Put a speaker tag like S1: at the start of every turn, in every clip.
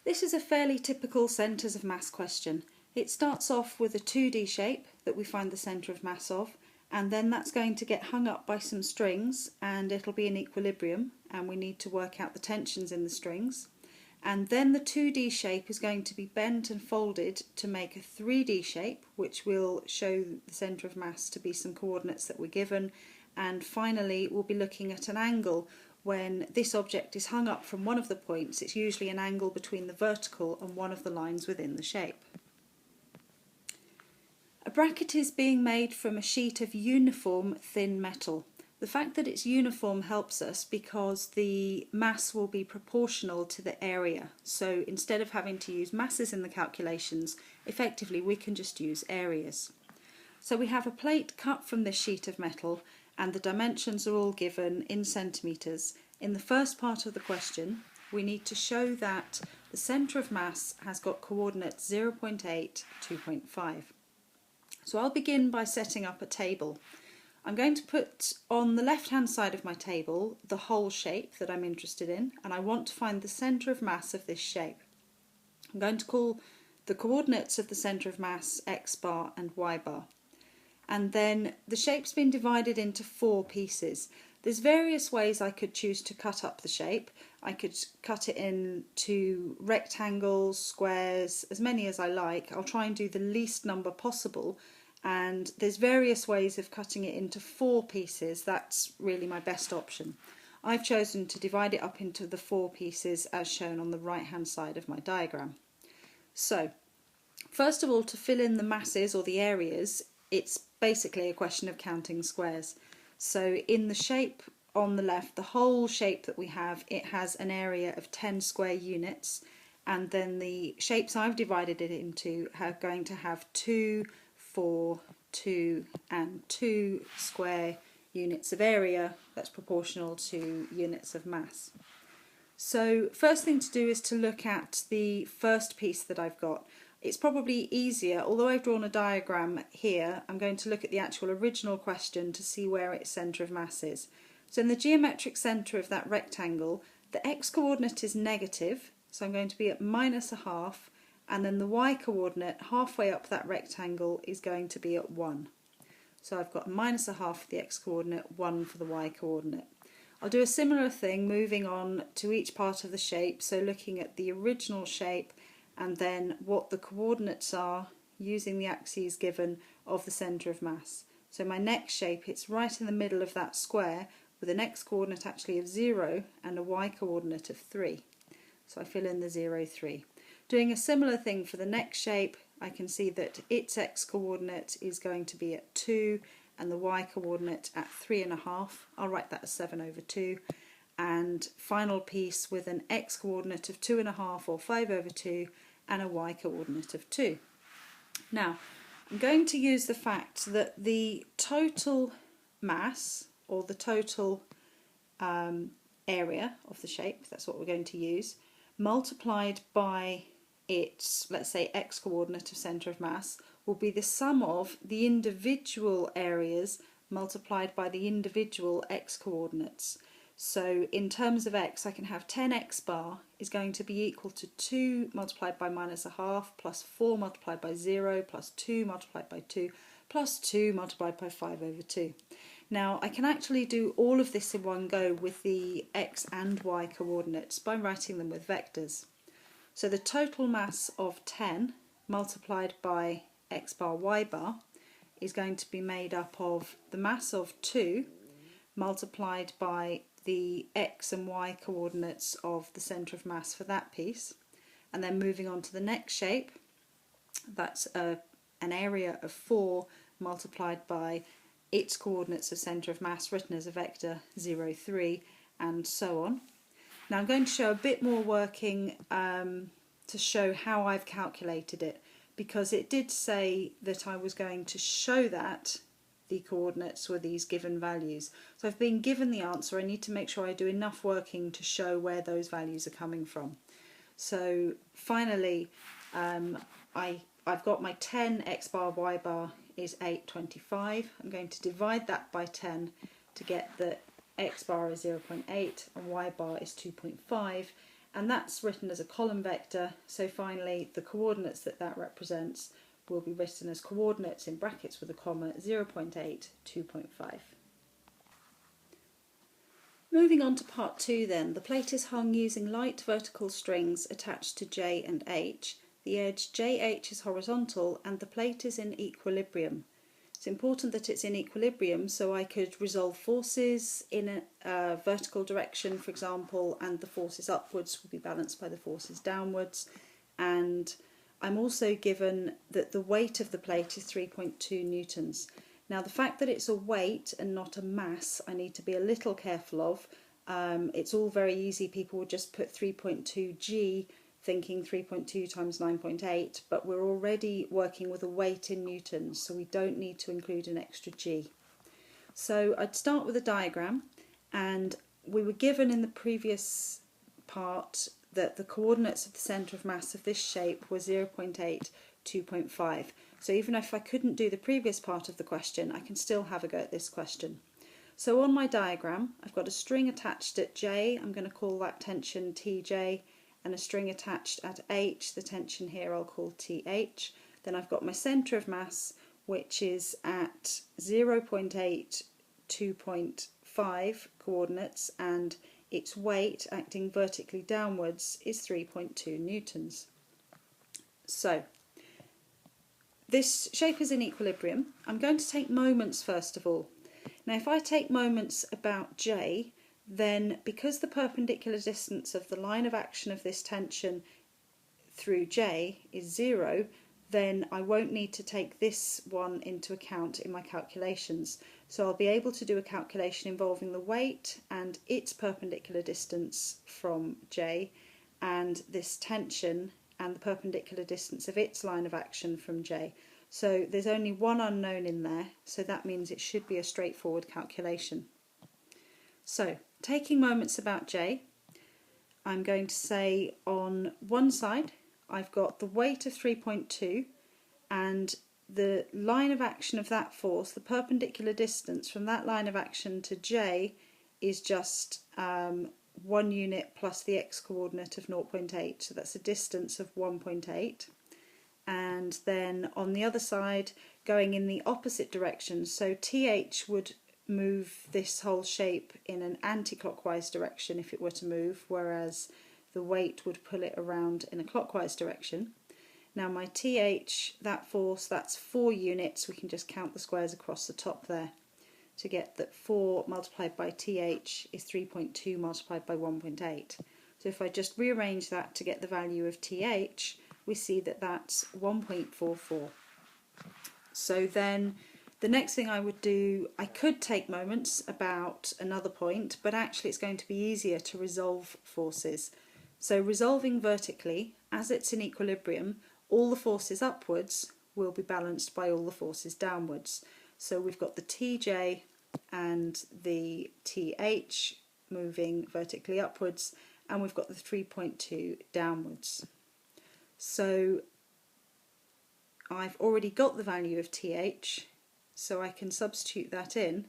S1: This is a fairly typical centres of mass question. It starts off with a 2D shape that we find the centre of mass of, and then that's going to get hung up by some strings and it'll be in equilibrium, and we need to work out the tensions in the strings. And then the 2D shape is going to be bent and folded to make a 3D shape, which will show the centre of mass to be some coordinates that we're given. And finally we'll be looking at an angle. When this object is hung up from one of the points, it's usually an angle between the vertical and one of the lines within the shape. A bracket is being made from a sheet of uniform thin metal. The fact that it's uniform helps us because the mass will be proportional to the area. So instead of having to use masses in the calculations, effectively we can just use areas. So we have a plate cut from this sheet of metal, and the dimensions are all given in centimetres. In the first part of the question, we need to show that the centre of mass has got coordinates 0.8, 2.5. So I'll begin by setting up a table. I'm going to put on the left hand side of my table the whole shape that I'm interested in, and I want to find the centre of mass of this shape. I'm going to call the coordinates of the centre of mass x bar and y bar. And then the shape's been divided into 4 pieces. There's various ways I could choose to cut up the shape. I could cut it into rectangles, squares, as many as I like. I'll try and do the least number possible, and there's various ways of cutting it into 4 pieces. That's really my best option. I've chosen to divide it up into the 4 pieces as shown on the right hand side of my diagram. So first of all, to fill in the masses or the areas, it's basically a question of counting squares. So in the shape on the left, the whole shape that we have, it has an area of 10 square units, and then the shapes I've divided it into are going to have 2, 4, 2 and 2 square units of area that's proportional to units of mass. So first thing to do is to look at the first piece that I've got. It's probably easier, although I've drawn a diagram here, I'm going to look at the actual original question to see where its centre of mass is. So in the geometric centre of that rectangle, the x coordinate is negative, so I'm going to be at -1/2, and then the y coordinate halfway up that rectangle is going to be at 1. So I've got -1/2 for the x coordinate, 1 for the y coordinate. I'll do a similar thing moving on to each part of the shape, so looking at the original shape and then what the coordinates are using the axes given of the centre of mass. So my next shape, it's right in the middle of that square with an x coordinate actually of 0 and a y coordinate of 3. So I fill in the 0, 3. Doing a similar thing for the next shape, I can see that its x coordinate is going to be at 2 and the y coordinate at 3.5. I'll write that as 7/2. And final piece with an x coordinate of 2.5 or 5/2 and a y coordinate of 2. Now I'm going to use the fact that the total mass, or the total area of the shape, that's what we're going to use, multiplied by its, let's say, x coordinate of centre of mass, will be the sum of the individual areas multiplied by the individual x coordinates. So in terms of x, I can have 10x bar is going to be equal to 2 multiplied by -1/2 plus 4 multiplied by 0 plus 2 multiplied by 2 plus 2 multiplied by 5/2. Now I can actually do all of this in one go with the x and y coordinates by writing them with vectors. So the total mass of 10 multiplied by x bar y bar is going to be made up of the mass of 2 multiplied by the x and y coordinates of the centre of mass for that piece, and then moving on to the next shape, that's an area of 4 multiplied by its coordinates of centre of mass written as a vector 0, 3, and so on. Now I'm going to show a bit more working to show how I've calculated it, because it did say that I was going to show that the coordinates were these given values. So I've been given the answer, I need to make sure I do enough working to show where those values are coming from. So finally I've got my 10 x bar y bar is 8.25. I'm going to divide that by 10 to get the x bar is 0.8 and y bar is 2.5, and that's written as a column vector. So finally the coordinates that that represents will be written as coordinates in brackets with a comma 0.8, 2.5. Moving on to part 2 then, the plate is hung using light vertical strings attached to J and H. The edge JH is horizontal and the plate is in equilibrium. It's important that it's in equilibrium, so I could resolve forces in a vertical direction, for example, and the forces upwards will be balanced by the forces downwards. And I'm also given that the weight of the plate is 3.2 newtons. Now the fact that it's a weight and not a mass, I need to be a little careful of. It's all very easy, people would just put 3.2 g, thinking 3.2 times 9.8, but we're already working with a weight in newtons, so we don't need to include an extra g. So I'd start with a diagram, and we were given in the previous part that the coordinates of the centre of mass of this shape were 0.8, 2.5. So even if I couldn't do the previous part of the question, I can still have a go at this question. So on my diagram, I've got a string attached at J, I'm going to call that tension TJ, and a string attached at H, the tension here I'll call TH. Then I've got my centre of mass, which is at 0.8, 2.5 coordinates, and its weight acting vertically downwards is 3.2 newtons. So this shape is in equilibrium. I'm going to take moments first of all. Now if I take moments about J, then because the perpendicular distance of the line of action of this tension through J is 0, then I won't need to take this one into account in my calculations. So I'll be able to do a calculation involving the weight and its perpendicular distance from J, and this tension and the perpendicular distance of its line of action from J. So there's only one unknown in there, so that means it should be a straightforward calculation. So taking moments about J, I'm going to say on one side I've got the weight of 3.2 and the line of action of that force, the perpendicular distance from that line of action to J is just 1 unit plus the x coordinate of 0.8, so that's a distance of 1.8. And then on the other side, going in the opposite direction, so TH would move this whole shape in an anti-clockwise direction if it were to move, whereas the weight would pull it around in a clockwise direction. Now my TH, that force, that's 4 units, we can just count the squares across the top there to get that 4 multiplied by TH is 3.2 multiplied by 1.8. So if I just rearrange that to get the value of TH, we see that that's 1.44. So then the next thing I would do, I could take moments about another point, but actually it's going to be easier to resolve forces. So resolving vertically, as it's in equilibrium, all the forces upwards will be balanced by all the forces downwards. So we've got the TJ and the TH moving vertically upwards, and we've got the 3.2 downwards. So I've already got the value of TH, so I can substitute that in,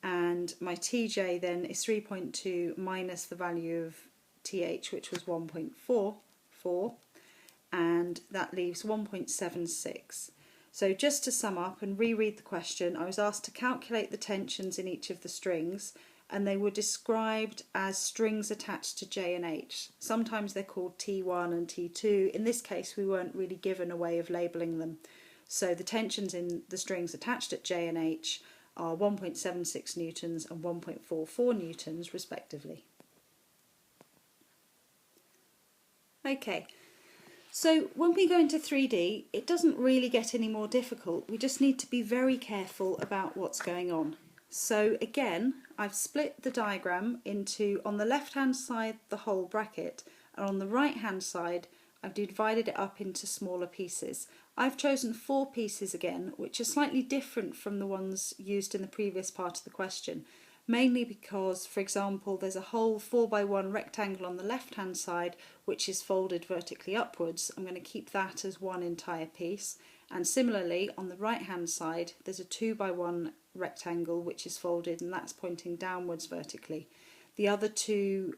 S1: and my TJ then is 3.2 minus the value of TH, which was 1.44, and that leaves 1.76. So just to sum up and reread the question, I was asked to calculate the tensions in each of the strings, and they were described as strings attached to J and H. Sometimes they're called T1 and T2. In this case we weren't really given a way of labelling them. So the tensions in the strings attached at J and H are 1.76 newtons and 1.44 newtons respectively. Okay, so when we go into 3D, it doesn't really get any more difficult. We just need to be very careful about what's going on. So again, I've split the diagram into, on the left hand side, the whole bracket, and on the right hand side I've divided it up into smaller pieces. I've chosen 4 pieces again, which are slightly different from the ones used in the previous part of the question, mainly because, for example, there's a whole 4x1 rectangle on the left hand side which is folded vertically upwards. I'm going to keep that as one entire piece, and similarly on the right hand side there's a 2x1 rectangle which is folded and that's pointing downwards vertically. The other 2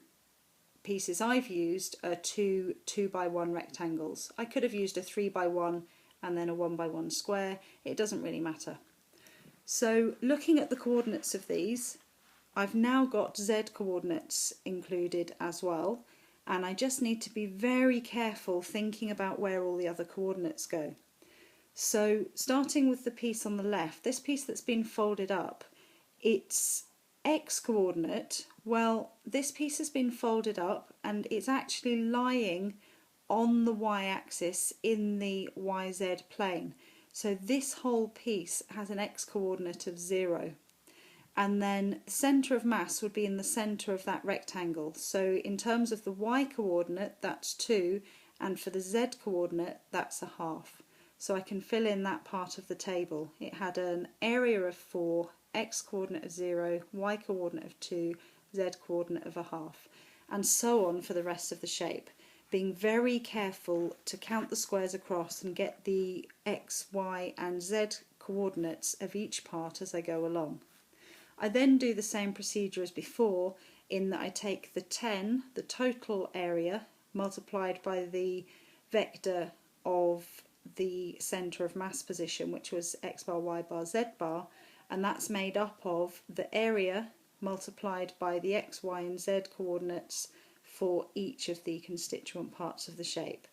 S1: pieces I've used are two 2x1 rectangles. I could have used a 3x1 and then a 1x1 square. It doesn't really matter. So looking at the coordinates of these, I've now got Z coordinates included as well, and I just need to be very careful thinking about where all the other coordinates go. So starting with the piece on the left, this piece that's been folded up, its X coordinate, well, this piece has been folded up and it's actually lying on the y-axis in the YZ plane. So this whole piece has an X coordinate of 0. And then the centre of mass would be in the centre of that rectangle. So in terms of the Y coordinate, that's 2, and for the Z coordinate, that's a half. So I can fill in that part of the table. It had an area of 4, X coordinate of 0, Y coordinate of 2, Z coordinate of a half, and so on for the rest of the shape, being very careful to count the squares across and get the X, Y and Z coordinates of each part as I go along. I then do the same procedure as before, in that I take the 10, the total area, multiplied by the vector of the centre of mass position, which was X bar, Y bar, Z bar, and that's made up of the area multiplied by the X, Y and Z coordinates for each of the constituent parts of the shape.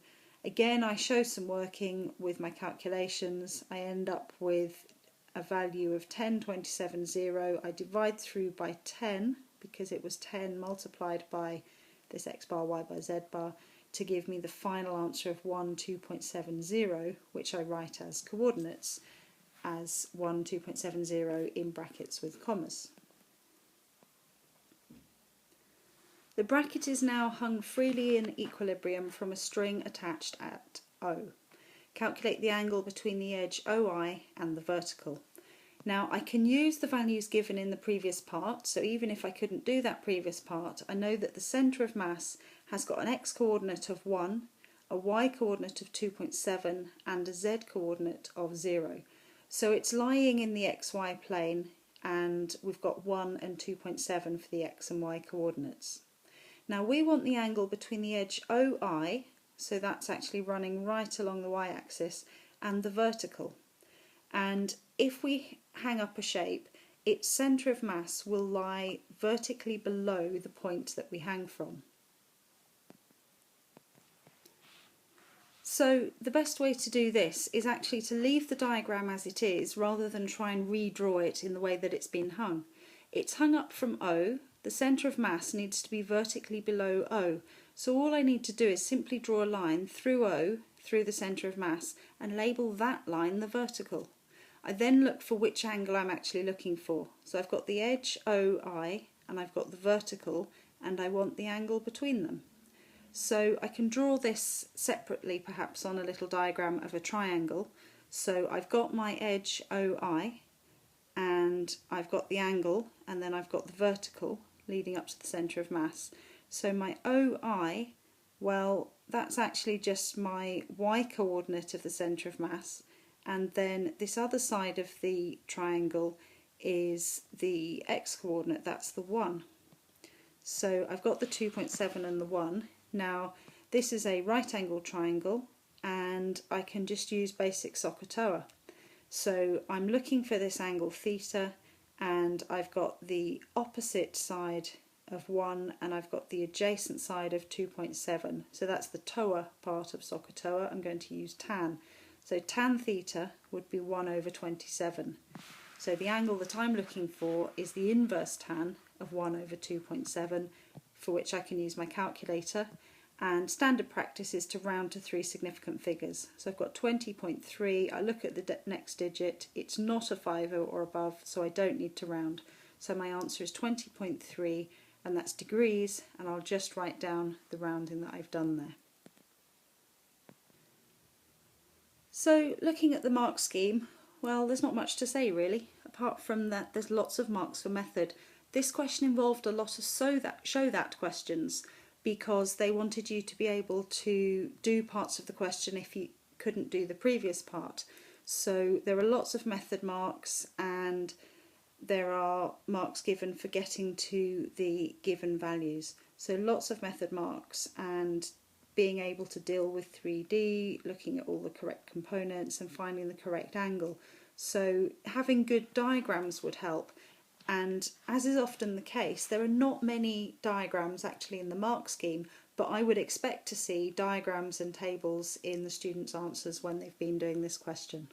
S1: Again, I show some working with my calculations. I end up with a value of 10.270. I divide through by 10 because it was 10 multiplied by this X bar, Y bar, Z bar to give me the final answer of 2.70, which I write as coordinates as 2.70 in brackets with commas. The bracket is now hung freely in equilibrium from a string attached at O. Calculate the angle between the edge OI and the vertical. Now I can use the values given in the previous part, so even if I couldn't do that previous part, I know that the centre of mass has got an X coordinate of 1, a Y coordinate of 2.7 and a Z coordinate of 0. So it's lying in the XY plane, and we've got 1 and 2.7 for the X and Y coordinates. Now we want the angle between the edge OI, so that's actually running right along the y-axis, and the vertical. And if we hang up a shape, its centre of mass will lie vertically below the point that we hang from. So the best way to do this is actually to leave the diagram as it is rather than try and redraw it in the way that it's been hung. It's hung up from O. The centre of mass needs to be vertically below O, so all I need to do is simply draw a line through O, through the centre of mass, and label that line the vertical. I then look for which angle I'm actually looking for. So I've got the edge OI and I've got the vertical, and I want the angle between them. So I can draw this separately, perhaps on a little diagram of a triangle. So I've got my edge OI and I've got the angle, and then I've got the vertical leading up to the centre of mass. So my OI, well, that's actually just my Y coordinate of the centre of mass, and then this other side of the triangle is the X coordinate, that's the 1. So I've got the 2.7 and the 1. Now this is a right angled triangle and I can just use basic SOHCAHTOA. So I'm looking for this angle theta, and I've got the opposite side of 1 and I've got the adjacent side of 2.7. So that's the TOA part of SOHCAHTOA. I'm going to use tan. So tan theta would be 1 over 27. So the angle that I'm looking for is the inverse tan of 1 over 2.7, for which I can use my calculator. And standard practice is to round to 3 significant figures. So I've got 20.3, I look at the next digit, it's not a 50 or above, so I don't need to round. So my answer is 20.3, and that's degrees, and I'll just write down the rounding that I've done there. So looking at the mark scheme, well, there's not much to say really, apart from that there's lots of marks for method. This question involved a lot of show that questions, because they wanted you to be able to do parts of the question if you couldn't do the previous part. So there are lots of method marks, and there are marks given for getting to the given values. So lots of method marks and being able to deal with 3D, looking at all the correct components and finding the correct angle. So having good diagrams would help. And as is often the case, there are not many diagrams actually in the mark scheme, but I would expect to see diagrams and tables in the students' answers when they've been doing this question.